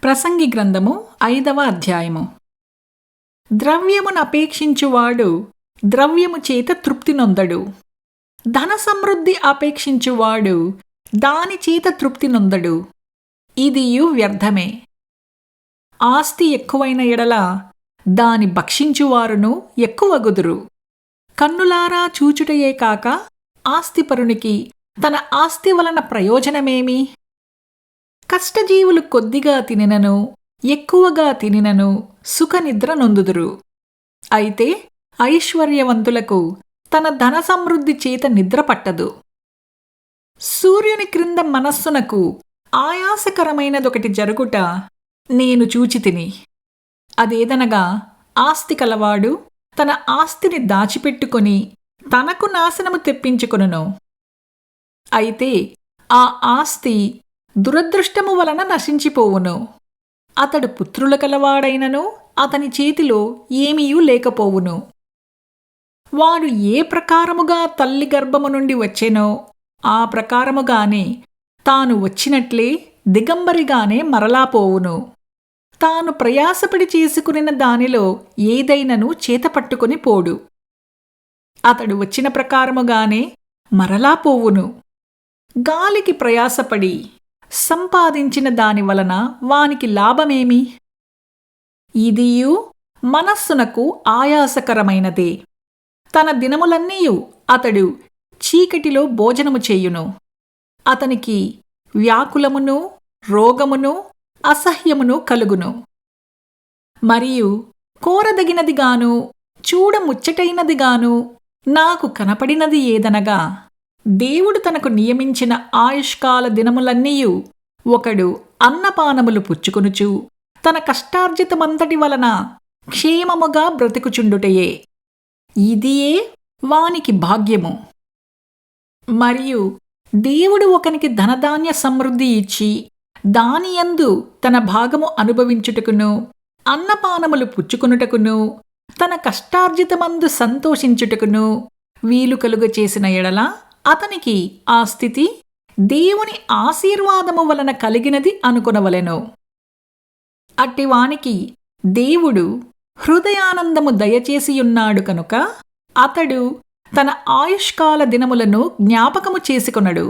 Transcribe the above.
ప్రసంగి గ్రంథము 5వ అధ్యాయము. ద్రవ్యమునపేక్షించువాడు ద్రవ్యము చేత తృప్తి నొందడు. ధన సమృద్ధి అపేక్షించువాడు దాని చేత తృప్తి నొందడు. ఇదియు వ్యర్థమే. ఆస్తి ఎక్కువైన ఎడల దాని భక్షించువారును ఎక్కువగుదురు. కన్నులారా చూచుటయే కాక ఆస్తిపరునికి తన ఆస్తి వలన ప్రయోజనమేమి? కష్టజీవులు కొద్దిగా తినినను ఎక్కువగా తినినను సుఖనిద్ర నొందుదురు. అయితే ఐశ్వర్యవంతులకు తన ధన సమృద్ధి చేత నిద్ర పట్టదు. సూర్యుని క్రింద మనస్సునకు ఆయాసకరమైనదొకటి జరుగుట నేను చూచితిని. అదేదనగా ఆస్తి కలవాడు తన ఆస్తిని దాచిపెట్టుకొని తనకు నాశనము తెప్పించుకొనును. అయితే ఆ ఆస్తి దురదృష్టము వలన నశించిపోవును. అతడు పుత్రుల కలవాడైనను అతని చేతిలో ఏమీయూ లేకపోవును. వాడు ఏ ప్రకారముగా తల్లి గర్భము నుండి వచ్చెనో ఆ ప్రకారముగానే తాను వచ్చినట్లే దిగంబరిగానే మరలా పోవును. తాను ప్రయాసపడి చేసుకునిన దానిలో ఏదైనను చేతపట్టుకొని పోడు. అతడు వచ్చిన ప్రకారముగానే మరలా పోవును. గాలికి ప్రయాసపడి సంపాదించిన దాని వలన వానికి లాభమేమి? ఇదియు మనస్సునకు ఆయాసకరమైనదే. తన దినములన్నీయు అతడు చీకటిలో భోజనము చేయును. అతనికి వ్యాకులమును రోగమును అసహ్యమును కలుగును. మరియు కోరదగినదిగాను చూడముచ్చటైనదిగాను నాకు కనపడినది ఏదనగా, దేవుడు తనకు నియమించిన ఆయుష్కాల దినములన్నీయు ఒకడు అన్నపానములు పుచ్చుకొనుచు తన కష్టార్జితమంతటి వలన క్షేమముగా బ్రతుకుచుండుటయే. ఇదియే వానికి భాగ్యము. మరియు దేవుడు ఒకనికి ధనధాన్య సమృద్ధి ఇచ్చి దానియందు తన భాగము అనుభవించుటకును అన్నపానములు పుచ్చుకొనుటకును తన కష్టార్జితమందు సంతోషించుటకును వీలు కలుగచేసిన ఎడల అతనికి ఆ స్థితి దేవుని ఆశీర్వాదము వలన కలిగినది అనుకొనవలెను. అట్టివానికి దేవుడు హృదయానందము దయచేసియున్నాడు కనుక అతడు తన ఆయుష్కాల దినములను జ్ఞాపకము చేసుకొనడు.